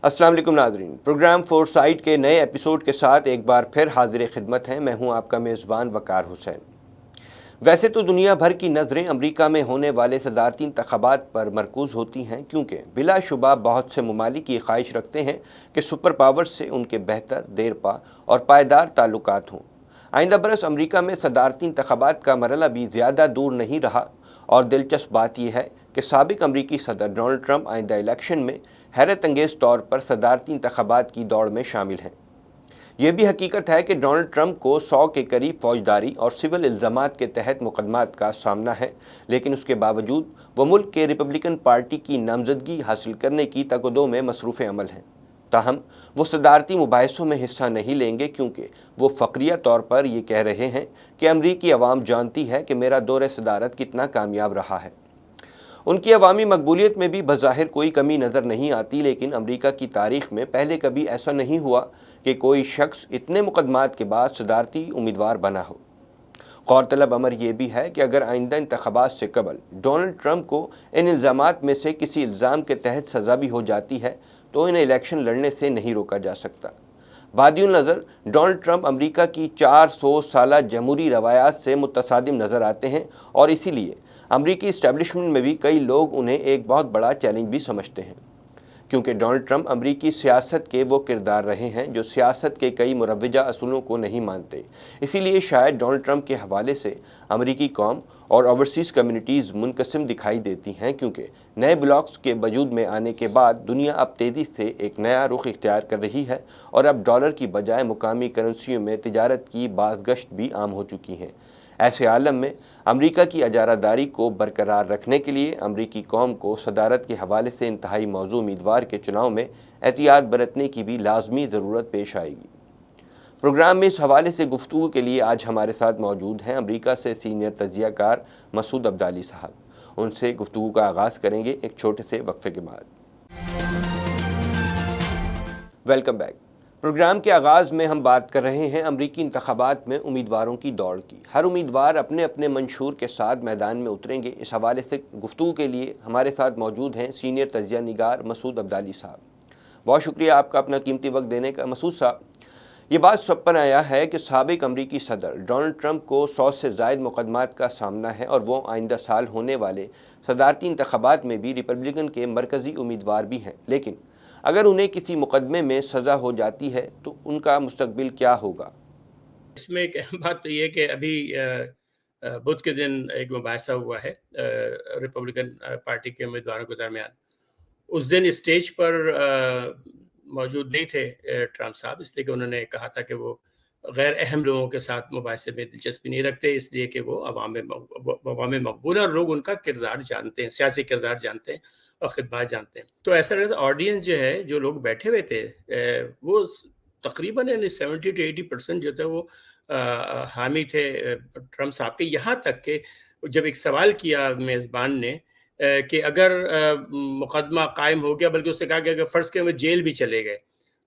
السلام علیکم ناظرین، پروگرام فور سائٹ کے نئے ایپیسوڈ کے ساتھ ایک بار پھر حاضر خدمت ہیں۔ میں ہوں آپ کا میزبان وقار حسین۔ ویسے تو دنیا بھر کی نظریں امریکہ میں ہونے والے صدارتی انتخابات پر مرکوز ہوتی ہیں، کیونکہ بلا شبہ بہت سے ممالک یہ خواہش رکھتے ہیں کہ سپر پاور سے ان کے بہتر، دیرپا اور پائیدار تعلقات ہوں۔ آئندہ برس امریکہ میں صدارتی انتخابات کا مرحلہ بھی زیادہ دور نہیں رہا، اور دلچسپ بات یہ ہے کہ سابق امریکی صدر ڈونلڈ ٹرمپ آئندہ الیکشن میں حیرت انگیز طور پر صدارتی انتخابات کی دوڑ میں شامل ہیں۔ یہ بھی حقیقت ہے کہ ڈونلڈ ٹرمپ کو 100 کے قریب فوجداری اور سول الزامات کے تحت مقدمات کا سامنا ہے، لیکن اس کے باوجود وہ ملک کے ریپبلکن پارٹی کی نامزدگی حاصل کرنے کی تگ و دو میں مصروف عمل ہیں۔ تاہم وہ صدارتی مباحثوں میں حصہ نہیں لیں گے، کیونکہ وہ فقریہ طور پر یہ کہہ رہے ہیں کہ امریکی عوام جانتی ہے کہ میرا دور صدارت کتنا کامیاب رہا ہے۔ ان کی عوامی مقبولیت میں بھی بظاہر کوئی کمی نظر نہیں آتی، لیکن امریکہ کی تاریخ میں پہلے کبھی ایسا نہیں ہوا کہ کوئی شخص اتنے مقدمات کے بعد صدارتی امیدوار بنا ہو۔ غورطلب امر یہ بھی ہے کہ اگر آئندہ انتخابات سے قبل ڈونلڈ ٹرمپ کو ان الزامات میں سے کسی الزام کے تحت سزا بھی ہو جاتی ہے تو انہیں الیکشن لڑنے سے نہیں روکا جا سکتا۔ بادی النظر ڈونلڈ ٹرمپ امریکہ کی 400 سالہ جمہوری روایات سے متصادم نظر آتے ہیں، اور اسی لیے امریکی اسٹیبلشمنٹ میں بھی کئی لوگ انہیں ایک بہت بڑا چیلنج بھی سمجھتے ہیں، کیونکہ ڈونلڈ ٹرمپ امریکی سیاست کے وہ کردار رہے ہیں جو سیاست کے کئی مروجہ اصولوں کو نہیں مانتے۔ اسی لیے شاید ڈونلڈ ٹرمپ کے حوالے سے امریکی قوم اور اوورسیز کمیونٹیز منقسم دکھائی دیتی ہیں، کیونکہ نئے بلاکس کے وجود میں آنے کے بعد دنیا اب تیزی سے ایک نیا رخ اختیار کر رہی ہے، اور اب ڈالر کی بجائے مقامی کرنسیوں میں تجارت کی بازگشت بھی عام ہو چکی ہیں۔ ایسے عالم میں امریکہ کی اجارہ داری کو برقرار رکھنے کے لیے امریکی قوم کو صدارت کے حوالے سے انتہائی موزوں امیدوار کے چناؤ میں احتیاط برتنے کی بھی لازمی ضرورت پیش آئے گی۔ پروگرام میں اس حوالے سے گفتگو کے لیے آج ہمارے ساتھ موجود ہیں امریکہ سے سینئر تجزیہ کار مسعود عبدالی صاحب۔ ان سے گفتگو کا آغاز کریں گے ایک چھوٹے سے وقفے کے بعد۔ Welcome back. پروگرام کے آغاز میں ہم بات کر رہے ہیں امریکی انتخابات میں امیدواروں کی دوڑ کی۔ ہر امیدوار اپنے اپنے منشور کے ساتھ میدان میں اتریں گے۔ اس حوالے سے گفتگو کے لیے ہمارے ساتھ موجود ہیں سینئر تجزیہ نگار مسعود عبدالی صاحب۔ بہت شکریہ آپ کا اپنا قیمتی وقت دینے کا۔ مسعود صاحب، یہ بات سب پر آیا ہے کہ سابق امریکی صدر ڈونلڈ ٹرمپ کو 100 سے زائد مقدمات کا سامنا ہے، اور وہ آئندہ سال ہونے والے صدارتی انتخابات میں بھی ریپبلکن کے مرکزی امیدوار بھی ہیں، لیکن اگر انہیں کسی مقدمے میں سزا ہو جاتی ہے تو ان کا مستقبل کیا ہوگا؟ اس میں ایک اہم بات تو یہ کہ ابھی بدھ کے دن ایک مباحثہ ہوا ہے ریپبلکن پارٹی کے امیدواروں کے درمیان۔ اس دن اسٹیج پر موجود نہیں تھے ٹرمپ صاحب، اس لیے کہ انہوں نے کہا تھا کہ وہ غیر اہم لوگوں کے ساتھ مباحثے میں دلچسپی نہیں رکھتے، اس لیے کہ وہ عوام میں مقبول ہیں اور لوگ ان کا کردار جانتے ہیں، سیاسی کردار جانتے ہیں اور خدمات جانتے ہیں۔ تو ایسا رہتا آڈینس جو ہے، جو لوگ بیٹھے ہوئے تھے، وہ تقریباً 70 to 80% جو تھے وہ حامی تھے ٹرمپ صاحب کے، یہاں تک کہ جب ایک سوال کیا میزبان نے کہ اگر مقدمہ قائم ہو گیا، بلکہ اس نے کہا کہ اگر فرض کے میں جیل بھی چلے گئے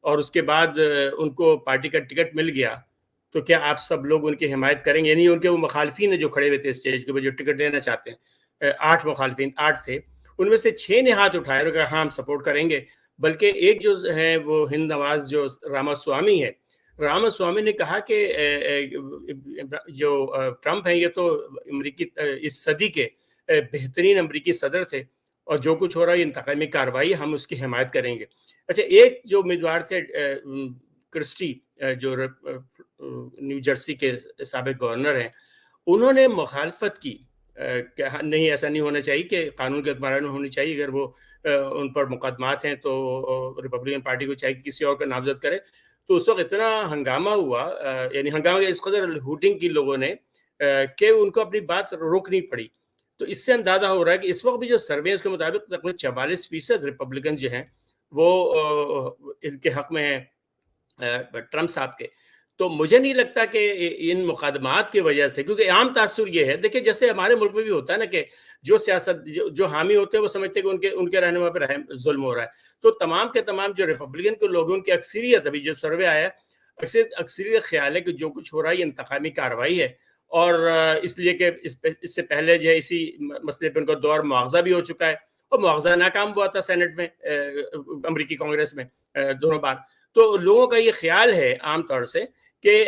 اور اس کے بعد ان کو پارٹی کا ٹکٹ مل گیا تو کیا آپ سب لوگ ان کی حمایت کریں گے؟ یعنی ان کے وہ مخالفین جو کھڑے ہوئے تھے اسٹیج کے اوپر، جو ٹکٹ لینا چاہتے ہیں، 8 مخالفین 8 تھے، ان میں سے 6 نے ہاتھ اٹھائے اور کہا ہاں ہم سپورٹ کریں گے۔ بلکہ ایک جو ہے وہ ہند نواز جو راماسوامی ہے، راماسوامی نے کہا کہ جو ٹرمپ ہیں یہ تو امریکی اس صدی کے بہترین امریکی صدر تھے، اور جو کچھ ہو رہا ہے یہ انتقامی کارروائی، ہم اس کی حمایت کریں گے۔ اچھا، ایک جو امیدوار تھے کرسٹی، جو نیو جرسی کے سابق گورنر ہیں، انہوں نے مخالفت کی کہ نہیں، ایسا نہیں ہونا چاہیے کہ قانون کے اعتبار میں ہونی چاہیے، اگر وہ ان پر مقدمات ہیں تو ریپبلکن پارٹی کو چاہیے کہ کسی اور کا نامزد کرے۔ تو اس وقت اتنا ہنگامہ ہوا، یعنی ہنگامہ اس قدر ہوٹنگ کی لوگوں نے کہ ان کو اپنی بات روکنی پڑی۔ تو اس سے اندازہ ہو رہا ہے کہ اس وقت بھی جو سرویز کے مطابق تقریباً 44% ریپبلکن جو ہیں وہ ان کے حق میں ہیں ٹرمپ صاحب کے۔ تو مجھے نہیں لگتا کہ ان مقدمات کی وجہ سے، کیونکہ عام تاثر یہ ہے، دیکھیں جیسے ہمارے ملک میں بھی ہوتا ہے نا کہ جو سیاست جو حامی ہوتے ہیں وہ سمجھتے ہیں کہ ان کے رہنما پر ظلم ہو رہا ہے۔ تو تمام کے تمام جو ریپبلکن کے لوگ ہیں، ان کی اکثریت، ابھی جو سروے آیا ہے، اکثریت خیال ہے کہ جو کچھ ہو رہا ہے یہ انتقامی کارروائی ہے، اور اس لیے کہ اس سے پہلے جو ہے اسی مسئلے پہ ان کا دور مواخذہ بھی ہو چکا ہے، اور مواخذہ ناکام ہوا تھا سینٹ میں، امریکی کانگریس میں دونوں بار. تو لوگوں کا یہ خیال ہے عام طور سے کہ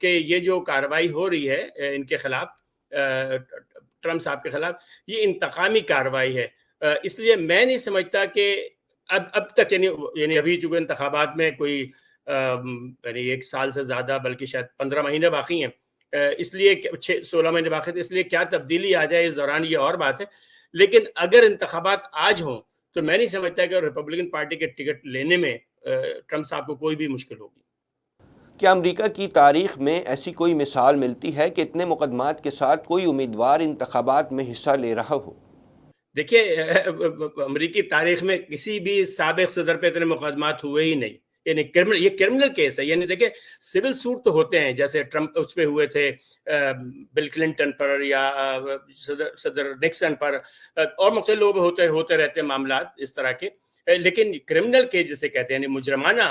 یہ جو کارروائی ہو رہی ہے ان کے خلاف، ٹرمپ صاحب کے خلاف، یہ انتقامی کارروائی ہے. اس لیے میں نہیں سمجھتا کہ اب تک یعنی ابھی چونکہ انتخابات میں کوئی یعنی 1 سال سے زیادہ بلکہ شاید 15 مہینے باقی ہیں، اس لیے 16 مہینے باقی تھے، اس لیے کیا تبدیلی آ جائے اس دوران یہ اور بات ہے. لیکن اگر انتخابات آج ہوں تو میں نہیں سمجھتا کہ ریپبلکن پارٹی کے ٹکٹ لینے میں ٹرمپ صاحب کو کوئی بھی مشکل ہوگی. کیا امریکہ کی تاریخ میں ایسی کوئی مثال ملتی ہے کہ اتنے مقدمات کے ساتھ کوئی امیدوار انتخابات میں حصہ لے رہا ہو؟ دیکھیے، امریکی تاریخ میں کسی بھی سابق صدر پہ اتنے مقدمات ہوئے ہی نہیں. یعنی یہ کرمنل کیس ہے. یعنی دیکھیں سول سوٹ تو ہوتے ہیں، جیسے ٹرمپ اس پہ ہوئے تھے بل کلنٹن پر یا صدر نکسن پر، اور مختلف لوگ ہوتے رہتے ہیں معاملات اس طرح کے. لیکن کرمنل کیس جسے کہتے ہیں، یعنی مجرمانہ،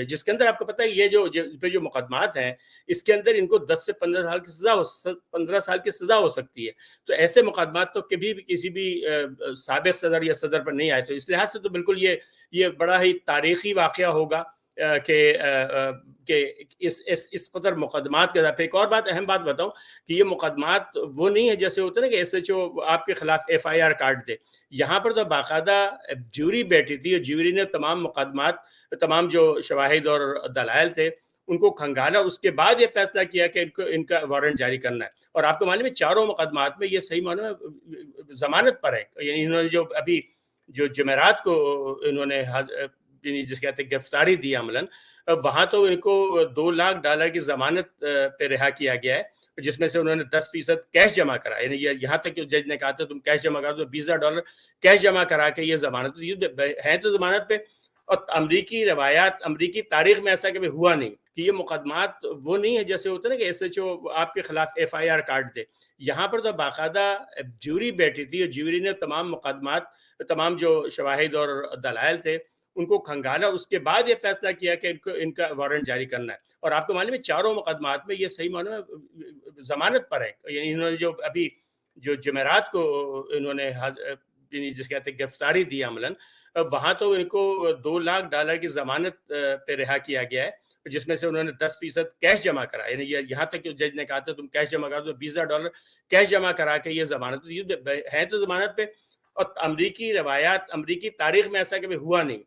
جس کے اندر آپ کو پتہ ہے یہ جو مقدمات ہیں، اس کے اندر ان کو 10 سے 15 سال کی سزا 15 سال کی سزا ہو سکتی ہے. تو ایسے مقدمات تو کبھی بھی کسی بھی سابق صدر یا صدر پر نہیں آئے. تو اس لحاظ سے تو بالکل یہ بڑا ہی تاریخی واقعہ ہوگا کہ اس قدر مقدمات کے ساتھ. ایک اور بات، اہم بات بتاؤں کہ یہ مقدمات وہ نہیں ہے جیسے ہوتا ہے نا کہ ایس ایچ او آپ کے خلاف FIR کاٹ دے. یہاں پر تو باقاعدہ جیوری بیٹھی تھی، اور جیوری نے تمام مقدمات، تمام جو شواہد اور دلائل تھے ان کو کھنگالا، اس کے بعد یہ فیصلہ کیا کہ ان کا وارنٹ جاری کرنا ہے. اور آپ کو معلوم ہے چاروں مقدمات میں یہ صحیح معنی میں ضمانت پر ہے. یعنی انہوں نے جو ابھی جو جمعرات کو انہوں نے جس کہتے ہیں گرفتاری دی عملاً، وہاں تو ان کو $2 لاکھ کی ضمانت پہ رہا کیا گیا ہے، جس میں سے انہوں نے 10% کیش جمع کرا. یعنی یہاں تک کہ جج نے کہا تھا تم کیش جمع کرا، تو $20 کیش جمع کرا کے یہ ضمانت ہے. تو ضمانت پہ، اور امریکی روایات، امریکی تاریخ میں ایسا کبھی ہوا نہیں کہ یہ مقدمات وہ نہیں ہے جیسے ہوتا ہے نا کہ ایس ایچ او آپ کے خلاف FIR کاٹ دے. یہاں پر تو باقاعدہ جیوری بیٹھی تھی، اور جیوری نے تمام مقدمات، تمام جو شواہد اور دلائل تھے ان کو کھنگالا، اس کے بعد یہ فیصلہ کیا کہ ان کا وارنٹ جاری کرنا ہے. اور آپ کو معلوم ہے چاروں مقدمات میں یہ صحیح معنی میں ضمانت پر ہے. یعنی انہوں نے جو ابھی جو جمعرات کو انہوں نے جس کہتے ہیں گرفتاری دی عملاً، وہاں تو ان کو $2 لاکھ کی ضمانت پہ رہا کیا گیا ہے، جس میں سے انہوں نے 10% کیش جمع کرا. یعنی یہاں تک کہ جج نے کہا تھا تم کیش جمع کرا، تو $20 کیش جمع کرا کے یہ ضمانت ہے. تو ضمانت پہ، اور امریکی روایات، امریکی تاریخ میں ایسا کبھی ہوا نہیں.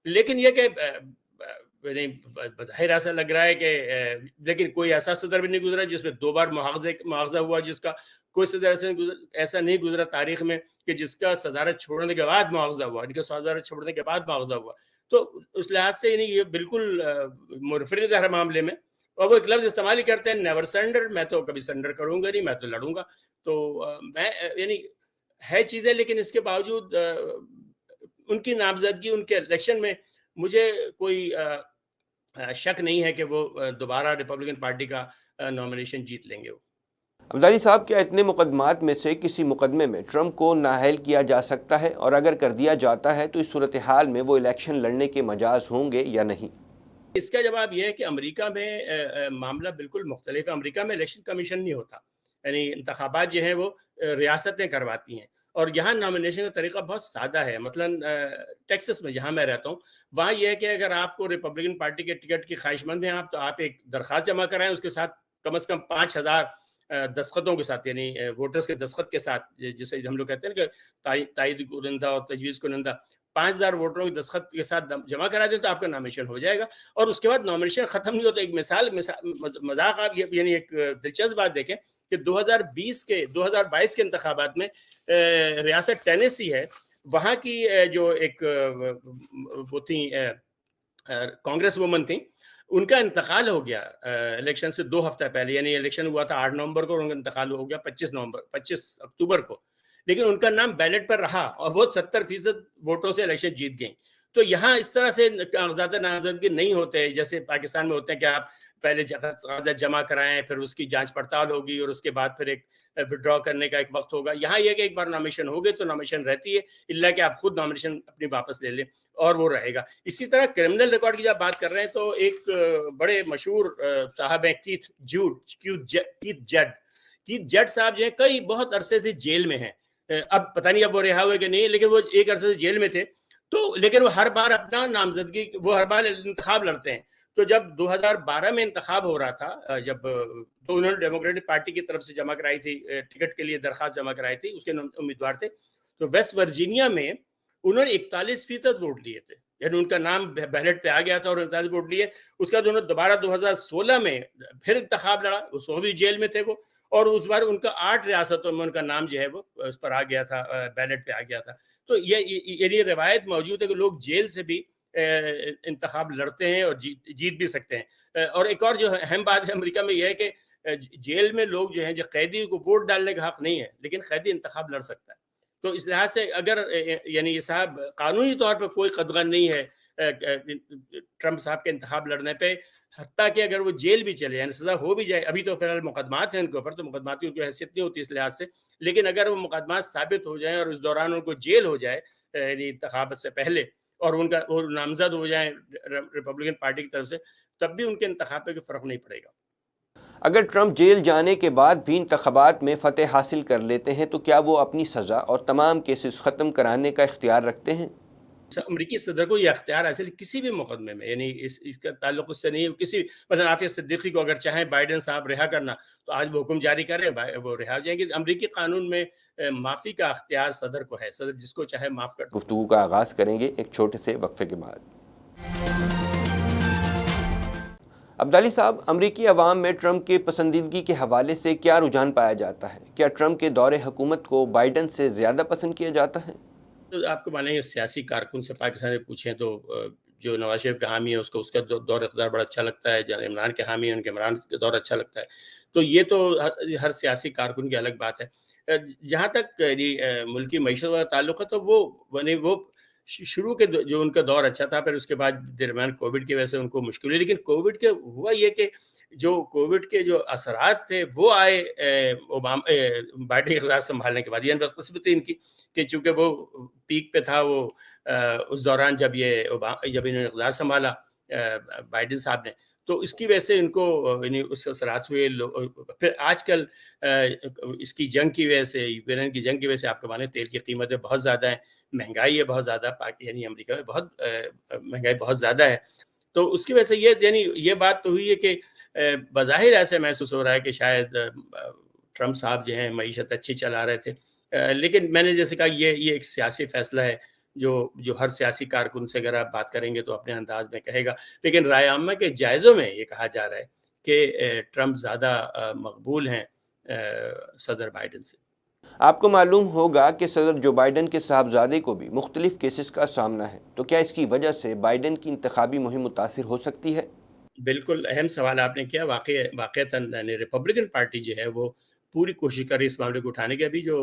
لیکن یہ کہ بظاہر ایسا لگ رہا ہے کہ لیکن کوئی ایسا صدر بھی نہیں گزرا جس میں 2 بار مواخذہ ہوا، جس کا کوئی صدر ایسا نہیں گزرا تاریخ میں کہ جس کا صدارت چھوڑنے کے بعد مواخذہ ہوا، ان کا صدارت چھوڑنے کے بعد مواخذہ ہوا. تو اس لحاظ سے یعنی یہ بالکل منفرد ہے ہر معاملے میں. اور وہ ایک لفظ استعمال ہی کرتے ہیں نیور سرنڈر. میں تو کبھی سرنڈر کروں گا نہیں، میں تو لڑوں گا. تو میں یعنی ہے چیزیں، لیکن اس کے باوجود ان کی نامزدگی، ان کے الیکشن میں مجھے کوئی شک نہیں ہے کہ وہ دوبارہ ریپبلکن پارٹی کا نامینیشن جیت لیں گے. عبدالعلی صاحب، کیا اتنے مقدمات میں سے کسی مقدمے میں ٹرمپ کو نااہل کیا جا سکتا ہے؟ اور اگر کر دیا جاتا ہے تو اس صورتحال میں وہ الیکشن لڑنے کے مجاز ہوں گے یا نہیں؟ اس کا جواب یہ ہے کہ امریکہ میں معاملہ بالکل مختلف ہے. امریکہ میں الیکشن کمیشن نہیں ہوتا. یعنی انتخابات جو ہیں وہ ریاستیں کرواتی ہیں، اور یہاں نامینیشن کا طریقہ بہت سادہ ہے. مثلاً ٹیکسس میں جہاں میں رہتا ہوں، وہاں یہ ہے کہ اگر آپ کو ریپبلکن پارٹی کے ٹکٹ کی خواہش مند ہیں آپ، تو آپ ایک درخواست جمع کرائیں، اس کے ساتھ کم از کم 5000 دستخطوں کے ساتھ، یعنی ووٹرز کے دستخط کے ساتھ، جسے ہم لوگ کہتے ہیں کہ تائید کنندہ اور تجویز کنندہ 5000 ووٹروں کے دستخط کے ساتھ جمع کرا دیں تو آپ کا نامینیشن ہو جائے گا. اور اس کے بعد نامینیشن ختم نہیں ہوتا. ایک مثال مذاق، آپ یعنی ایک دلچسپ بات دیکھیں کہ 2022 کے انتخابات میں ریاست ٹینیسی ہے، وہاں کی جو ایک وہ تھیں کانگریس وومن تھیں، ان کا انتقال ہو گیا الیکشن سے 2 ہفتہ پہلے. یعنی الیکشن ہوا تھا 8 نومبر کو، اور ان کا انتقال ہو گیا 25 اکتوبر کو. لیکن ان کا نام بیلٹ پر رہا، اور وہ 70% ووٹوں سے الیکشن جیت گئیں. تو یہاں اس طرح سے کاغذات نامزدگی نہیں ہوتے جیسے پاکستان میں ہوتے ہیں کہ آپ پہلے کاغذات جمع کرائیں، پھر اس کی جانچ پڑتال ہوگی، اور اس کے بعد پھر ایک وڈرا کرنے کا ایک وقت ہوگا. یہاں یہ کہ ایک بار نامینیشن ہو گئے تو نامینیشن رہتی ہے، الا کہ آپ خود نامینیشن اپنی واپس لے لیں، اور وہ رہے گا. اسی طرح کرمنل ریکارڈ کی جب بات کر رہے ہیں تو ایک بڑے مشہور صاحب ہیں کیتھ جڈ صاحب جو ہیں کئی بہت عرصے سے جیل میں ہیں. اب پتہ نہیں اب وہ رہا ہوئے کہ نہیں، لیکن وہ ایک عرصے سے جیل میں تھے. تو لیکن وہ ہر بار اپنا نامزدگی، وہ ہر بار انتخاب لڑتے ہیں. تو جب 2012 میں انتخاب ہو رہا تھا، جب تو انہوں نے ڈیموکریٹک پارٹی کی طرف سے جمع کرائی تھی، ٹکٹ کے لیے درخواست جمع کرائی تھی، اس کے امیدوار تھے. تو ویسٹ ورجینیا میں انہوں نے 41% ووٹ لیے تھے، یعنی ان کا نام بیلٹ پہ آ گیا تھا اور 41 ووٹ لیے. اس کا انہوں نے دوبارہ 2016 میں پھر انتخاب لڑا، اس وہ بھی جیل میں تھے وہ، اور اس بار ان کا 8 ریاستوں میں ان کا نام جو ہے وہ اس پر آ گیا تھا، بیلٹ پہ آ گیا تھا. تو یہ روایت موجود ہے کہ لوگ جیل سے بھی انتخاب لڑتے ہیں اور جیت بھی سکتے ہیں. اور ایک اور جو اہم بات ہے امریکہ میں یہ ہے کہ جیل میں لوگ جو ہیں، جو قیدی کو ووٹ ڈالنے کا حق نہیں ہے، لیکن قیدی انتخاب لڑ سکتا ہے. تو اس لحاظ سے اگر یعنی یہ صاحب قانونی طور پر کوئی قدغن نہیں ہے ٹرمپ صاحب کے انتخاب لڑنے پہ، حتیٰ کہ اگر وہ جیل بھی چلے، یعنی سزا ہو بھی جائے، ابھی تو فی الحال مقدمات ہیں ان کے اوپر، تو مقدمات کی حیثیت نہیں ہوتی اس لحاظ سے، لیکن اگر وہ مقدمات ثابت ہو جائیں اور اس دوران ان کو جیل ہو جائے یعنی انتخابات سے پہلے، اور ان کا وہ نامزد ہو جائیں ریپبلکن پارٹی کی طرف سے، تب بھی ان کے انتخاب پہ کوئی فرق نہیں پڑے گا. اگر ٹرمپ جیل جانے کے بعد بھی انتخابات میں فتح حاصل کر لیتے ہیں تو کیا وہ اپنی سزا اور تمام کیسز ختم کرانے کا اختیار رکھتے ہیں؟ امریکی صدر کو یہ اختیار حاصل کسی بھی مقدمے میں، یعنی اس کا تعلق اس سے نہیں، کسی مثلا عافیہ صدیقی کو اگر چاہیں بائیڈن صاحب رہا کرنا تو آج وہ حکم جاری کریں، وہ رہا ہو جائیں گے. امریکی قانون میں معافی کا اختیار صدر کو ہے، صدر جس کو چاہے معاف کر. گفتگو کا آغاز کریں گے ایک چھوٹے سے وقفے کے بعد. عبدالی صاحب، امریکی عوام میں ٹرمپ کے پسندیدگی کے حوالے سے کیا رجحان پایا جاتا ہے؟ کیا ٹرمپ کے دور حکومت کو بائیڈن سے زیادہ پسند کیا جاتا ہے؟ تو آپ کو مانیں گے سیاسی کارکن سے پاکستان میں پوچھیں تو جو نواز شریف کا حامی ہے اس کا دور اقتدار بڑا اچھا لگتا ہے، جو عمران کے حامی ہیں ان کے عمران کا دور اچھا لگتا ہے. تو یہ تو ہر سیاسی کارکن کی الگ بات ہے. جہاں تک ملکی معیشت والا تعلق ہے تو وہ شروع کے جو ان کا دور اچھا تھا، پھر اس کے بعد درمیان کووڈ کی وجہ سے ان کو مشکل ہوئی. لیکن کووڈ کے ہوا یہ کہ جو کووڈ کے جو اثرات تھے وہ آئے بائیڈن اقتدار سنبھالنے کے بعد. یعنی قسمت ان کی کہ چونکہ وہ پیک پہ تھا، وہ اس دوران جب انہوں نے اقتدار سنبھالا بائیڈن صاحب نے، تو اس کی وجہ سے ان کو اس اثرات ہوئے. پھر آج کل اس کی جنگ کی وجہ سے، یوکرین کی جنگ کی وجہ سے آپ کو مانیں تیل کی قیمتیں بہت زیادہ ہیں، مہنگائی ہے بہت زیادہ، یعنی امریکہ میں بہت مہنگائی بہت زیادہ ہے. تو اس کی وجہ سے یہ بات تو ہوئی ہے کہ بظاہر ایسے محسوس ہو رہا ہے کہ شاید ٹرمپ صاحب جو ہیں معیشت اچھی چلا رہے تھے، لیکن میں نے جیسے کہا یہ ایک سیاسی فیصلہ ہے جو ہر سیاسی کارکن سے اگر آپ بات کریں گے تو اپنے انداز میں کہے گا. لیکن رائے عامہ کے جائزوں میں یہ کہا جا رہا ہے کہ ٹرمپ زیادہ مقبول ہیں صدر بائیڈن سے. آپ کو معلوم ہوگا کہ صدر جو بائیڈن کے صاحبزادے کو بھی مختلف کیسز کا سامنا ہے، تو کیا اس کی وجہ سے بائیڈن کی انتخابی مہم متاثر ہو سکتی ہے؟ بالکل اہم سوال آپ نے کیا. واقعتاً ریپبلکن پارٹی جو ہے وہ پوری کوشش کر رہی اس معاملے کو اٹھانے کی. ابھی جو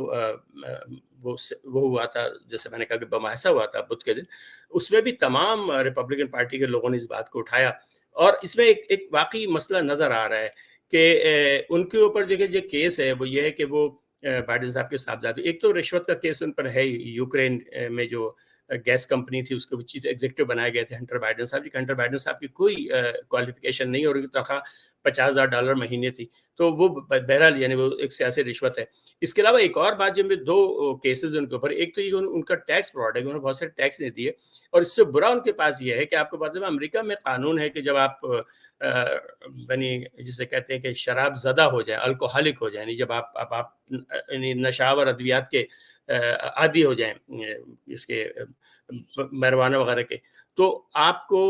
وہ ہوا تھا، جیسے میں نے کہا کہ بمحاصہ ہوا تھا بدھ کے دن، اس میں بھی تمام ریپبلکن پارٹی کے لوگوں نے اس بات کو اٹھایا. اور اس میں ایک واقعی مسئلہ نظر آ رہا ہے کہ ان کے اوپر جو کیس ہے وہ یہ ہے کہ وہ بائیڈن صاحب کے صاحبزادے، ایک تو رشوت کا کیس ان پر ہے، یوکرین میں جو گیس کمپنی تھی اس کے چیف ایگزیکٹو بنائے گئے تھے ہنٹر بائیڈن صاحب. ہنٹر بائیڈن صاحب کی کوئی کوالیفیکیشن نہیں اور ان کی تنخواہ $50,000 مہینے تھی. تو وہ بہرحال یعنی وہ ایک سیاسی رشوت ہے. اس کے علاوہ ایک اور بات جو میں 2 کیسز ان کے اوپر، ایک تو یہ ان کا ٹیکس فراڈ ہے، انہوں نے بہت سارے ٹیکس نہیں دیے. اور اس سے برا ان کے پاس یہ ہے کہ آپ کو پتہ ہے امریکہ میں قانون ہے کہ جب آپ جسے کہتے ہیں کہ شراب زدہ ہو جائے، الکوہلک ہو جائے، یعنی جب آپ نشاور ادویات کے عادی ہو جائیں، اس کے marijuana وغیرہ کے، تو آپ کو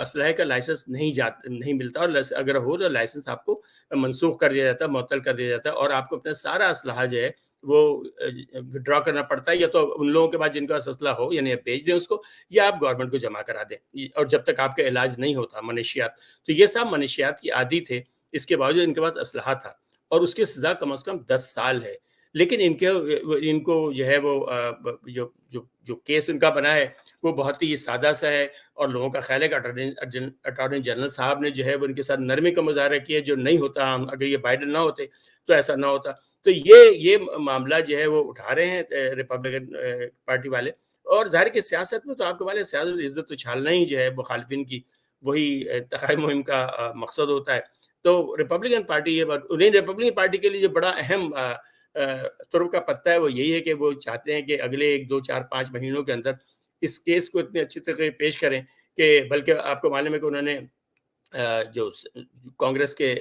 اسلحے کا لائسنس نہیں ملتا، اور اگر ہو تو لائسنس آپ کو منسوخ کر دیا جاتا ہے، معطل کر دیا جاتا ہے، اور آپ کو اپنا سارا اسلحہ جو ہے وہ ڈرا کرنا پڑتا ہے، یا تو ان لوگوں کے پاس جن کا اسلحہ ہو، یعنی آپ بیچ دیں اس کو، یا آپ گورنمنٹ کو جمع کرا دیں، اور جب تک آپ کا علاج نہیں ہوتا. منشیات، تو یہ سب منشیات کی عادی تھے، اس کے باوجود ان کے پاس اسلحہ تھا، اور اس کی سزا کم از کم 10 سال ہے. لیکن ان کو جو ہے وہ جو کیس ان کا بنا ہے وہ بہت ہی سادہ سا ہے، اور لوگوں کا خیال ہے کہ اٹارنی جنرل صاحب نے جو ہے وہ ان کے ساتھ نرمی کا مظاہرہ کیا، جو نہیں ہوتا. اگر یہ بائیڈن نہ ہوتے تو ایسا نہ ہوتا. تو یہ معاملہ جو ہے وہ اٹھا رہے ہیں ریپبلکن پارٹی والے. اور ظاہر کہ سیاست میں تو آپ کو والے سیاست عزت اچھالنا ہی جو ہے مخالفین کی، وہی انتخابی مہم کا مقصد ہوتا ہے. تو ریپبلکن پارٹی ریپبلکن پارٹی کے لیے جو بڑا اہم ترب کا پتہ ہے وہ یہی ہے کہ وہ چاہتے ہیں کہ اگلے 1 2 4 5 مہینوں کے اندر اس کیس کو اتنے اچھی طرح پیش کریں کہ بلکہ آپ کو معلوم ہے کہ انہوں نے جو کانگریس کے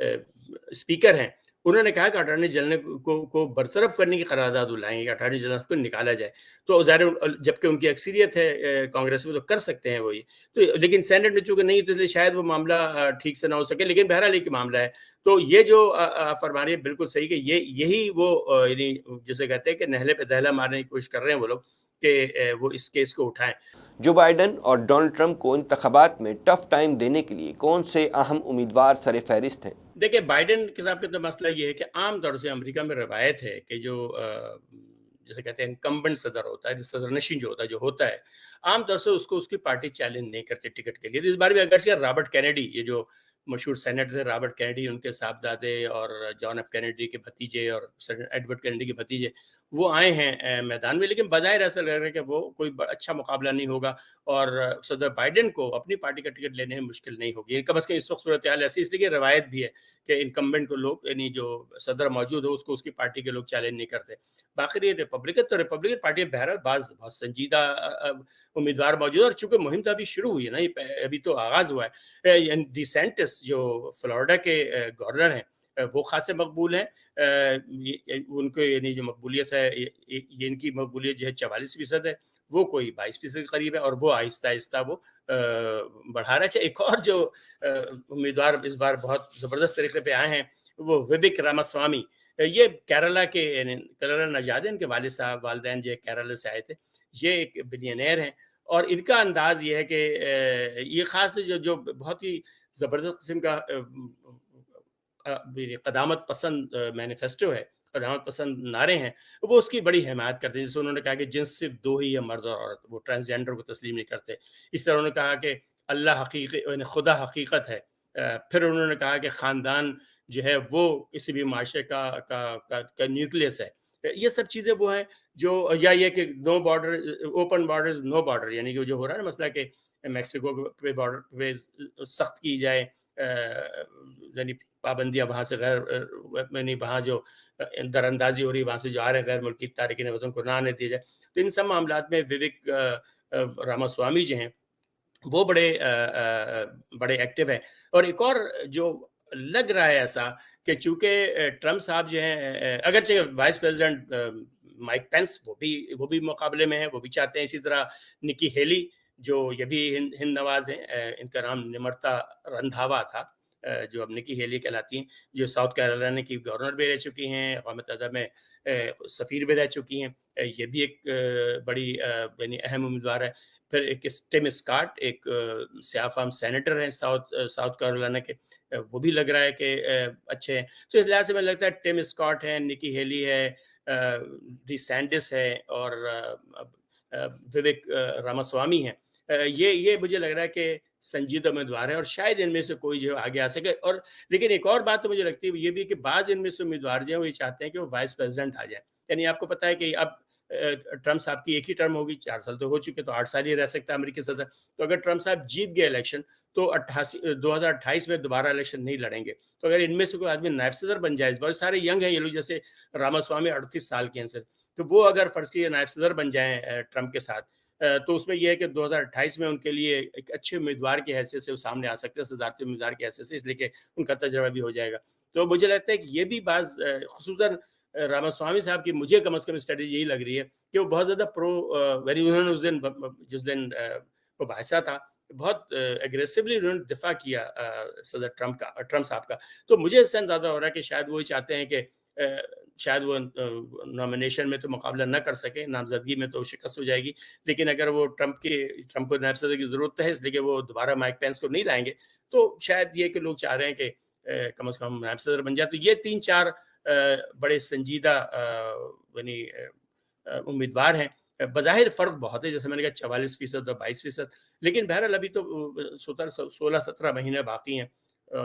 اسپیکر ہیں انہوں نے کہا کہ اٹارنی جنرل کو برطرف کرنے کی قرارداد لائیں گے کہ اٹارنی جنرل کو نکالا جائے. تو ظاہر جبکہ ان کی اکثریت ہے کانگریس میں تو کر سکتے ہیں وہ یہ تو, لیکن سینٹ میں چونکہ نہیں تو اس لیے شاید وہ معاملہ ٹھیک سے نہ ہو سکے. لیکن بہرحال ایک معاملہ ہے. تو یہ جو فرما رہی ہے بالکل صحیح کہ یہی وہ یعنی جسے کہتے ہیں کہ نہلے پہ دہلا مارنے کی کوشش کر رہے ہیں وہ لوگ کہ وہ اس کیس کو اٹھائیں. جو بائیڈن اور ڈونلڈ ٹرمپ کو انتخابات میں ٹف ٹائم دینے کے لیے کون سے اہم امیدوار سر فہرست ہیں؟ دیکھیں بائیڈن کے صاحب کا تو مسئلہ یہ ہے کہ عام طور سے امریکہ میں روایت ہے کہ جو جیسے کہتے ہیں انکمبنٹ صدر ہوتا ہے, صدر نشین جو ہوتا ہے عام طور سے اس کو اس کی پارٹی چیلنج نہیں کرتے ٹکٹ کے لیے. اس بار بھی اگرچہ رابرٹ کینیڈی, یہ جو مشہور سینیٹر تھے رابرٹ کینیڈی, ان کے صاحبزادے اور جان ایف کینیڈی کے بھتیجے اور ایڈورڈ کینیڈی کے بھتیجے وہ آئے ہیں میدان میں, لیکن بظاہر ایسا لگ رہا ہے کہ وہ کوئی اچھا مقابلہ نہیں ہوگا اور صدر بائیڈن کو اپنی پارٹی کا ٹکٹ لینے میں مشکل نہیں ہوگی. کم از کم اس وقت صورتحال ایسی, اس لیے کہ روایت بھی ہے کہ انکمبنٹ کو لوگ یعنی جو صدر موجود ہو اس کو اس کی پارٹی کے لوگ چیلنج نہیں کرتے. باقی یہ ریپبلکن پارٹی بہرحال بعض بہت سنجیدہ امیدوار موجود ہے اور چونکہ مہم تو ابھی شروع ہوئی ہے نا, ابھی تو آغاز ہوا ہے. ڈی سینٹس جو فلوریڈا کے گورنر ہیں وہ خاصے مقبول ہیں. ان کو یعنی جو مقبولیت ہے یہ ان کی مقبولیت جو ہے 44% ہے, وہ کوئی 22% کے قریب ہے اور وہ آہستہ آہستہ وہ بڑھا رہا ہے. ایک اور جو امیدوار اس بار بہت زبردست طریقے پہ آئے ہیں وہ وویک راماسوامی, یہ کیرلا نژاد ہیں, ان کے والد صاحب والدین جو کیرلا سے آئے تھے. یہ ایک بلینئر ہیں اور ان کا انداز یہ ہے کہ یہ خاص جو بہت ہی زبردست قسم کا قدامت پسند مینیفیسٹو ہے, قدامت پسند نعرے ہیں, وہ اس کی بڑی حمایت کرتے ہیں. جیسے انہوں نے کہا کہ جنس صرف 2 ہی ہے, مرد اور عورت, وہ ٹرانسجینڈر کو تسلیم نہیں کرتے. اس طرح انہوں نے کہا کہ اللہ حقیقت خدا حقیقت ہے. پھر انہوں نے کہا کہ خاندان جو ہے وہ کسی بھی معاشرے کا نیوکلیس ہے. یہ سب چیزیں وہ ہیں جو, یا یہ کہ نو بارڈر, اوپن بارڈرز نو بارڈر, یعنی کہ جو ہو رہا ہے نا مسئلہ کہ میکسیکو پہ بارڈر پہ سخت کی جائے, یعنی پابندیاں وہاں سے غیر یعنی وہاں جو در اندازی ہو رہی وہاں سے جو آ رہے غیر ملکی تارکین وطن کو نہ آنے دیا جائے. تو ان سب معاملات میں وویک راماسوامی جو ہیں وہ بڑے ایکٹیو ہیں. اور ایک اور جو لگ رہا ہے ایسا کہ چونکہ ٹرمپ صاحب جو ہیں اگرچہ وائس پریزیڈنٹ مائک پینس وہ بھی مقابلے میں ہیں, وہ بھی چاہتے ہیں. اسی طرح نکی ہیلی جو یہ بھی ہند نواز ہیں, ان کا نام نمرتا رندھاوا تھا, جو اب نکی ہیلی کہلاتی ہیں, جو ساؤتھ کیرولینا کی گورنر بھی رہ چکی ہیں, اقوام متحدہ میں سفیر بھی رہ چکی ہیں. یہ بھی ایک بڑی یعنی اہم امیدوار ہے. پھر ایک ٹم اسکاٹ, ایک سیاہ فام سینیٹر ہیں ساؤتھ کیرولینا کے, وہ بھی لگ رہا ہے کہ اچھے ہیں. تو اس لحاظ سے مجھے لگتا ہے ٹم اسکاٹ ہے, نکی ہیلی ہے, ڈی سینٹس ہے اور وویک راماسوامی ہیں. یہ مجھے لگ رہا ہے کہ سنجیدہ امیدوار ہیں اور شاید ان میں سے کوئی جو آگے آ سکے. اور لیکن ایک اور بات تو مجھے لگتی ہے یہ بھی کہ بعض ان میں سے امیدوار جو ہیں وہ یہ چاہتے ہیں کہ وہ وائس پریزیڈنٹ آ جائیں. یعنی آپ کو پتہ ہے کہ اب ٹرمپ صاحب کی ایک ہی ٹرم ہوگی, 4 سال تو ہو چکے, تو 8 سال ہی رہ سکتا ہے امریکی صدر. تو اگر ٹرمپ صاحب جیت گئے الیکشن تو 2028 میں دوبارہ الیکشن نہیں لڑیں گے. تو اگر ان میں سے کوئی آدمی نائب صدر بن جائے, بہت سارے ینگ ہیں یہ لوگ, جیسے راماسوامی 38 سال کے ہیں سر, تو وہ اگر فرض کیجیے نائب صدر بن جائیں ٹرمپ کے ساتھ, تو اس میں یہ ہے کہ 2028 میں ان کے لیے ایک اچھے امیدوار کی حیثیت سے وہ سامنے آ سکتے ہیں, صدارتی امیدوار کی حیثیت سے, اس لیے کہ ان کا تجربہ بھی ہو جائے گا. تو مجھے لگتا ہے کہ یہ بھی بعض خصوصاً راماسوامی صاحب کی مجھے کم از کم اسٹریٹجی یہی لگ رہی ہے کہ وہ بہت زیادہ انہوں نے اس دن جس دن وہ بحثہ تھا بہت ایگریسولی انہوں نے دفاع کیا صدر ٹرمپ صاحب کا. تو مجھے اس سے اندازہ ہو رہا ہے کہ شاید وہی چاہتے ہیں کہ شاید وہ نامینیشن میں تو مقابلہ نہ کر سکے, نامزدگی میں تو شکست ہو جائے گی, لیکن اگر وہ ٹرمپ کو نائب صدر کی ضرورت ہے اس لیے کہ وہ دوبارہ مائک پینس کو نہیں لائیں گے, تو شاید یہ کہ لوگ چاہ رہے ہیں کہ کم از کم نائب صدر بن جائے. تو یہ 3-4 بڑے سنجیدہ یعنی امیدوار ہیں. بظاہر فرق بہت ہے, جیسے میں نے کہا 44% اور 22%, لیکن بہرحال ابھی تو 16-17 مہینے باقی ہیں.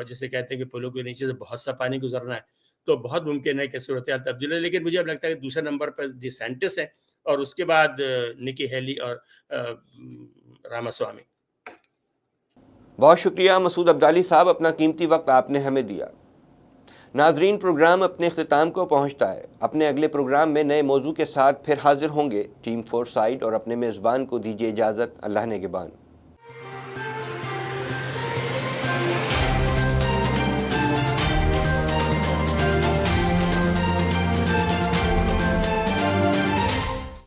جسے کہتے ہیں کہ پلوں کے نیچے سے بہت سا پانی گزرنا ہے, تو بہت ممکن ہے کہ صورتحال تبدیل ہے. لیکن مجھے اب لگتا ہے کہ دوسرے نمبر پر ڈی سینٹس ہے اور اس کے بعد نکی ہیلی اور راماسوامی. بہت شکریہ مسعود عبدالی صاحب, اپنا قیمتی وقت آپ نے ہمیں دیا. ناظرین، پروگرام اپنے اختتام کو پہنچتا ہے۔ اپنے اگلے پروگرام میں نئے موضوع کے ساتھ پھر حاضر ہوں گے۔ ٹیم فور سائٹ اور اپنے میزبان کو دیجیے اجازت۔ اللہ نگہبان۔